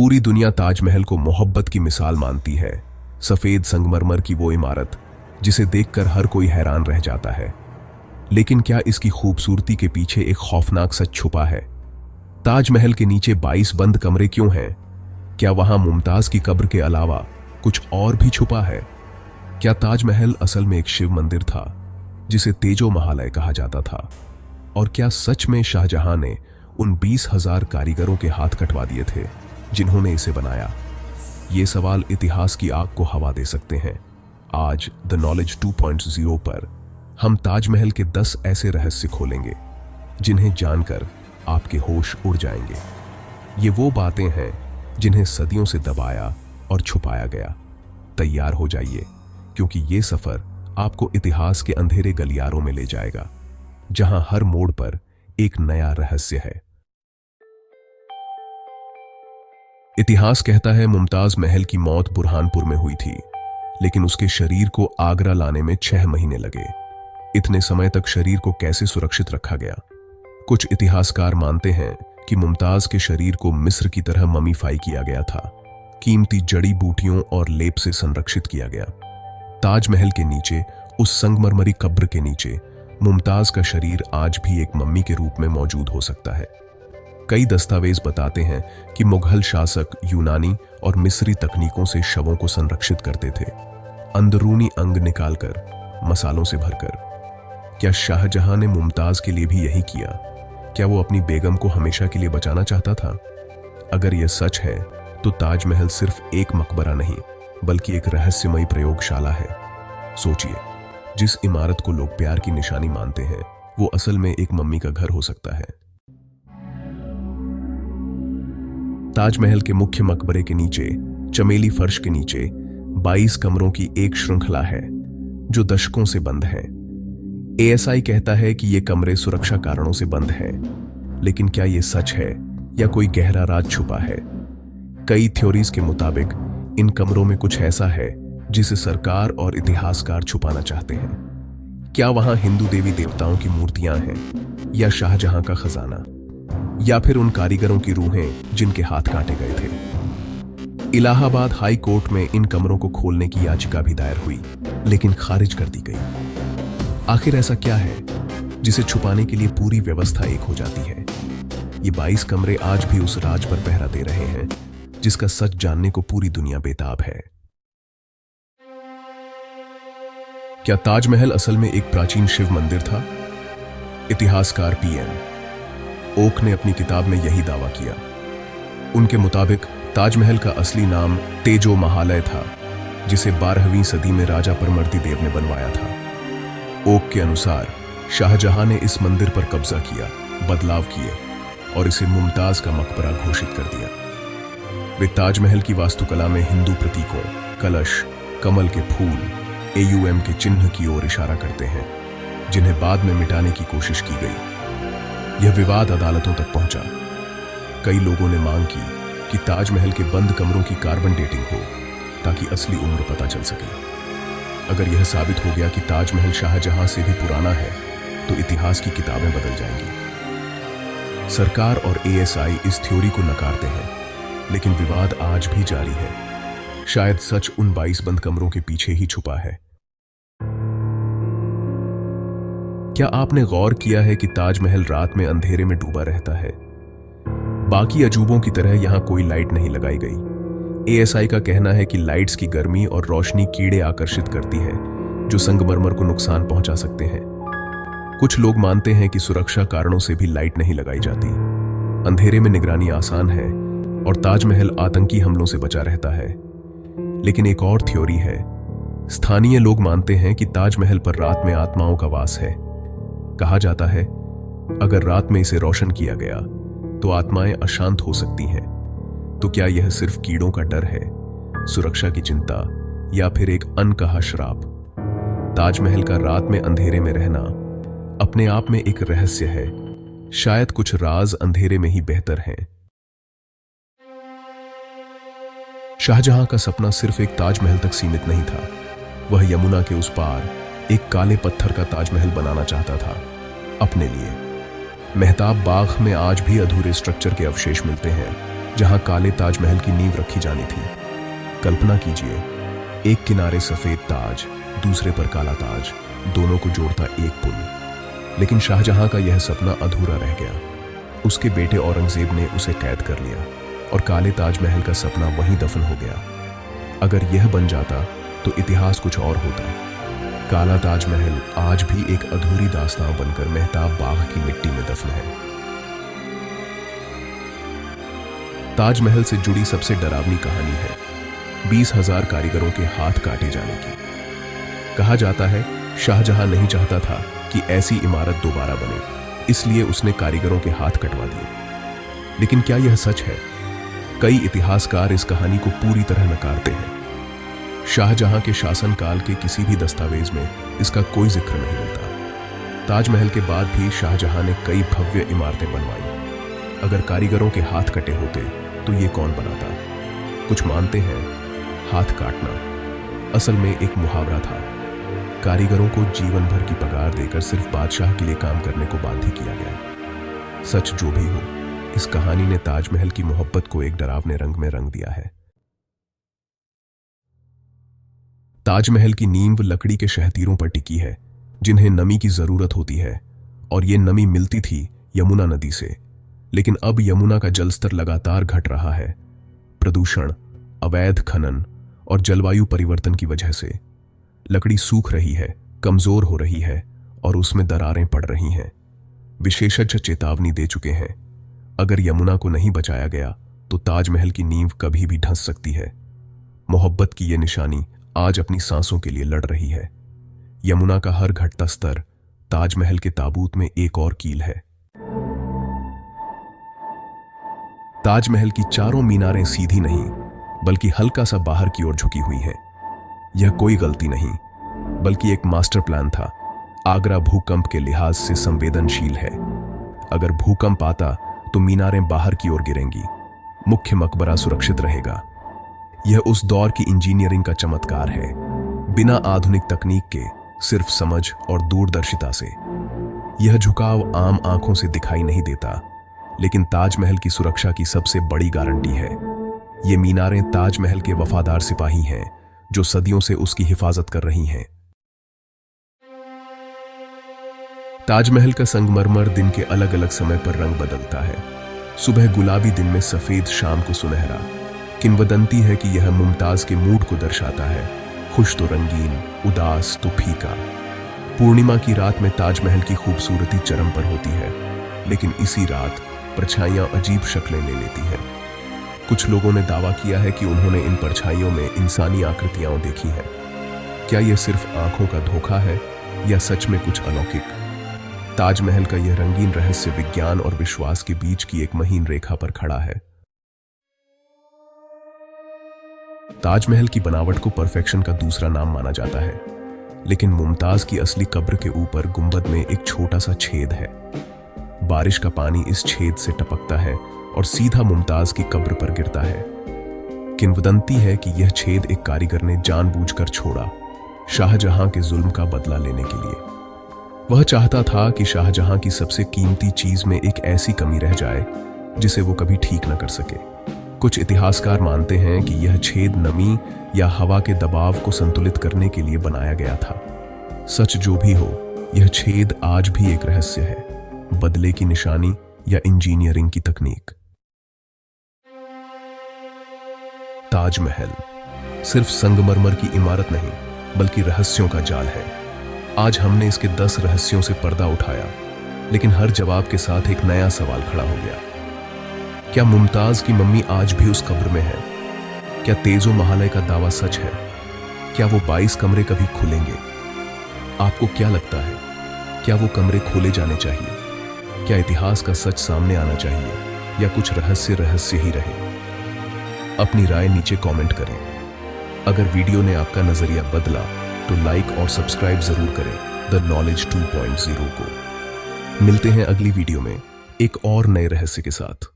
पूरी दुनिया ताजमहल को मोहब्बत की मिसाल मानती है। सफेद संगमरमर की वो इमारत जिसे देखकर हर कोई हैरान रह जाता है। लेकिन क्या इसकी खूबसूरती के पीछे एक खौफनाक सच छुपा है? ताजमहल के नीचे 22 बंद कमरे क्यों हैं? क्या वहां मुमताज की कब्र के अलावा कुछ और भी छुपा है? क्या ताजमहल असल में एक शिव मंदिर था जिसे तेजो महालय कहा जाता था? और क्या सच में शाहजहां ने उन 20,000 कारीगरों के हाथ कटवा दिए थे जिन्होंने इसे बनाया? ये सवाल इतिहास की आग को हवा दे सकते हैं। आज द नॉलेज 2.0 पर हम ताजमहल के 10 ऐसे रहस्य खोलेंगे जिन्हें जानकर आपके होश उड़ जाएंगे। ये वो बातें हैं जिन्हें सदियों से दबाया और छुपाया गया। तैयार हो जाइए, क्योंकि ये सफर आपको इतिहास के अंधेरे गलियारों में ले जाएगा, जहां हर मोड़ पर एक नया रहस्य है। इतिहास कहता है मुमताज महल की मौत बुरहानपुर में हुई थी, लेकिन उसके शरीर को आगरा लाने में 6 महीने लगे। इतने समय तक शरीर को कैसे सुरक्षित रखा गया? कुछ इतिहासकार मानते हैं कि मुमताज के शरीर को मिस्र की तरह ममीफाई किया गया था, कीमती जड़ी बूटियों और लेप से संरक्षित किया गया। ताजमहल के नीचे, उस संगमरमरी कब्र के नीचे, मुमताज का शरीर आज भी एक मम्मी के रूप में मौजूद हो सकता है। कई दस्तावेज बताते हैं कि मुगल शासक यूनानी और मिस्री तकनीकों से शवों को संरक्षित करते थे, अंदरूनी अंग निकालकर, मसालों से भरकर। क्या शाहजहां ने मुमताज के लिए भी यही किया? क्या वो अपनी बेगम को हमेशा के लिए बचाना चाहता था? अगर यह सच है तो ताजमहल सिर्फ एक मकबरा नहीं, बल्कि एक रहस्यमयी प्रयोगशाला है। सोचिए, जिस इमारत को लोग प्यार की निशानी मानते हैं, वो असल में एक मम्मी का घर हो सकता है। ताजमहल के मुख्य मकबरे के नीचे, चमेली फर्श के नीचे 22 कमरों की एक श्रृंखला है जो दशकों से बंद है। एएसआई कहता है कि ये कमरे सुरक्षा कारणों से बंद हैं, लेकिन क्या ये सच है या कोई गहरा राज छुपा है? कई थ्योरीज के मुताबिक इन कमरों में कुछ ऐसा है जिसे सरकार और इतिहासकार छुपाना चाहते हैं। क्या वहां हिंदू देवी देवताओं की मूर्तियां हैं, या शाहजहां का खजाना, या फिर उन कारीगरों की रूहें जिनके हाथ काटे गए थे? इलाहाबाद हाई कोर्ट में इन कमरों को खोलने की याचिका भी दायर हुई, लेकिन खारिज कर दी गई। आखिर ऐसा क्या है जिसे छुपाने के लिए पूरी व्यवस्था एक हो जाती है? ये 22 कमरे आज भी उस राज पर पहरा दे रहे हैं जिसका सच जानने को पूरी दुनिया बेताब है। क्या ताजमहल असल में एक प्राचीन शिव मंदिर था? इतिहासकार पीएन ओक ने अपनी किताब में यही दावा किया। उनके मुताबिक ताजमहल का असली नाम तेजो महालय था, जिसे 12वीं सदी में राजा परमर्दी देव ने बनवाया था। ओक के अनुसार शाहजहां ने इस मंदिर पर कब्जा किया, बदलाव किए और इसे मुमताज का मकबरा घोषित कर दिया। वे ताजमहल की वास्तुकला में हिंदू प्रतीकों, कलश, कमल के फूल, AUM के चिन्ह की ओर इशारा करते हैं, जिन्हें बाद में मिटाने की कोशिश की गई। यह विवाद अदालतों तक पहुंचा। कई लोगों ने मांग की कि ताजमहल के बंद कमरों की कार्बन डेटिंग हो, ताकि असली उम्र पता चल सके। अगर यह साबित हो गया कि ताजमहल शाहजहां से भी पुराना है, तो इतिहास की किताबें बदल जाएंगी। सरकार और ASI इस थ्योरी को नकारते हैं, लेकिन विवाद आज भी जारी है। शायद सच उन 22 बंद कमरों के पीछे ही छुपा है। क्या आपने गौर किया है कि ताजमहल रात में अंधेरे में डूबा रहता है? बाकी अजूबों की तरह यहां कोई लाइट नहीं लगाई गई। ASI का कहना है कि लाइट्स की गर्मी और रोशनी कीड़े आकर्षित करती है, जो संगमरमर को नुकसान पहुंचा सकते हैं। कुछ लोग मानते हैं कि सुरक्षा कारणों से भी लाइट नहीं लगाई जाती। अंधेरे में निगरानी आसान है और ताजमहल आतंकी हमलों से बचा रहता है। लेकिन एक और थ्योरी है। स्थानीय लोग मानते हैं कि ताजमहल पर रात में आत्माओं का वास है। कहा जाता है, अगर रात में इसे रोशन किया गया तो आत्माएं अशांत हो सकती हैं। तो क्या यह सिर्फ कीड़ों का डर है, सुरक्षा की चिंता, या फिर एक अनकहा श्राप? ताजमहल का रात में अंधेरे में रहना अपने आप में एक रहस्य है। शायद कुछ राज अंधेरे में ही बेहतर हैं। शाहजहां का सपना सिर्फ एक ताजमहल तक सीमित नहीं था। वह यमुना के उस पार एक काले पत्थर का ताजमहल बनाना चाहता था, अपने लिए। मेहताब बाग में आज भी अधूरे स्ट्रक्चर के अवशेष मिलते हैं, जहां काले ताजमहल की नींव रखी जानी थी। कल्पना कीजिए, एक किनारे सफेद ताज, दूसरे पर काला ताज, दोनों को जोड़ता एक पुल। लेकिन शाहजहां का यह सपना अधूरा रह गया। उसके बेटे औरंगजेब ने उसे कैद कर लिया और काले ताजमहल का सपना वहीं दफन हो गया। अगर यह बन जाता तो इतिहास कुछ और होता। काला ताजमहल आज भी एक अधूरी दास्तां बनकर मेहताब बाग की मिट्टी में दफन है। ताजमहल से जुड़ी सबसे डरावनी कहानी है 20,000 कारीगरों के हाथ काटे जाने की। कहा जाता है शाहजहां नहीं चाहता था कि ऐसी इमारत दोबारा बने, इसलिए उसने कारीगरों के हाथ कटवा दिए। लेकिन क्या यह सच है? कई इतिहासकार इस कहानी को पूरी तरह नकारते हैं। शाहजहां के शासनकाल के किसी भी दस्तावेज में इसका कोई जिक्र नहीं मिलता। ताजमहल के बाद भी शाहजहां ने कई भव्य इमारतें बनवाई। अगर कारीगरों के हाथ कटे होते तो ये कौन बनाता? कुछ मानते हैं हाथ काटना असल में एक मुहावरा था। कारीगरों को जीवन भर की पगार देकर सिर्फ बादशाह के लिए काम करने को बाध्य किया गया। सच जो भी हो, इस कहानी ने ताजमहल की मोहब्बत को एक डरावने रंग में रंग दिया है। ताजमहल की नींव लकड़ी के शहतीरों पर टिकी है, जिन्हें नमी की जरूरत होती है, और ये नमी मिलती थी यमुना नदी से। लेकिन अब यमुना का जलस्तर लगातार घट रहा है। प्रदूषण, अवैध खनन और जलवायु परिवर्तन की वजह से लकड़ी सूख रही है, कमजोर हो रही है और उसमें दरारें पड़ रही हैं। विशेषज्ञ चेतावनी दे चुके हैं, अगर यमुना को नहीं बचाया गया तो ताजमहल की नींव कभी भी धंस सकती है। मोहब्बत की यह निशानी आज अपनी सांसों के लिए लड़ रही है। यमुना का हर घटता स्तर ताजमहल के ताबूत में एक और कील है। ताजमहल की चारों मीनारें सीधी नहीं, बल्कि हल्का सा बाहर की ओर झुकी हुई हैं। यह कोई गलती नहीं, बल्कि एक मास्टर प्लान था। आगरा भूकंप के लिहाज से संवेदनशील है। अगर भूकंप आता तो मीनारें बाहर की ओर गिरेंगी, मुख्य मकबरा सुरक्षित रहेगा। यह उस दौर की इंजीनियरिंग का चमत्कार है, बिना आधुनिक तकनीक के, सिर्फ समझ और दूरदर्शिता से। यह झुकाव आम आंखों से दिखाई नहीं देता, लेकिन ताजमहल की सुरक्षा की सबसे बड़ी गारंटी है। ये मीनारें ताजमहल के वफादार सिपाही हैं, जो सदियों से उसकी हिफाजत कर रही हैं। ताजमहल का संगमरमर दिन के अलग अलग समय पर रंग बदलता है। सुबह गुलाबी, दिन में सफेद, शाम को सुनहरा। किंवदंती है कि यह मुमताज के मूड को दर्शाता है, खुश तो रंगीन, उदास तो फीका। पूर्णिमा की रात में ताजमहल की खूबसूरती चरम पर होती है, लेकिन इसी रात परछाइयां अजीब शक्लें ले लेती हैं। कुछ लोगों ने दावा किया है कि उन्होंने इन परछाइयों में इंसानी आकृतियां देखी हैं। क्या यह सिर्फ आंखों का धोखा है या सच में कुछ अलौकिक? ताजमहल का यह रंगीन रहस्य विज्ञान और विश्वास के बीच की एक महीन रेखा पर खड़ा है। ताजमहल की बनावट को परफेक्शन का दूसरा नाम माना जाता है, लेकिन मुमताज की असली कब्र के ऊपर गुंबद में एक छोटा सा छेद है। बारिश का पानी इस छेद से टपकता है और सीधा मुमताज की कब्र पर गिरता है। किंवदंती है कि यह छेद एक कारीगर ने जानबूझकर छोड़ा, शाहजहां के जुल्म का बदला लेने के लिए। वह चाहता था कि शाहजहां की सबसे कीमती चीज में एक ऐसी कमी रह जाए जिसे वो कभी ठीक न कर सके। कुछ इतिहासकार मानते हैं कि यह छेद नमी या हवा के दबाव को संतुलित करने के लिए बनाया गया था। सच जो भी हो, यह छेद आज भी एक रहस्य है, बदले की निशानी या इंजीनियरिंग की तकनीक। ताजमहल सिर्फ संगमरमर की इमारत नहीं, बल्कि रहस्यों का जाल है। आज हमने इसके 10 रहस्यों से पर्दा उठाया, लेकिन हर जवाब के साथ एक नया सवाल खड़ा हो गया। क्या मुमताज की मम्मी आज भी उस कब्र में है? क्या तेजो महालय का दावा सच है? क्या वो 22 कमरे कभी खुलेंगे? आपको क्या लगता है, क्या वो कमरे खोले जाने चाहिए? क्या इतिहास का सच सामने आना चाहिए या कुछ रहस्य ही रहे? अपनी राय नीचे कमेंट करें। अगर वीडियो ने आपका नजरिया बदला तो लाइक और सब्सक्राइब जरूर करें द नॉलेज 2.0 को। मिलते हैं अगली वीडियो में एक और नए रहस्य के साथ।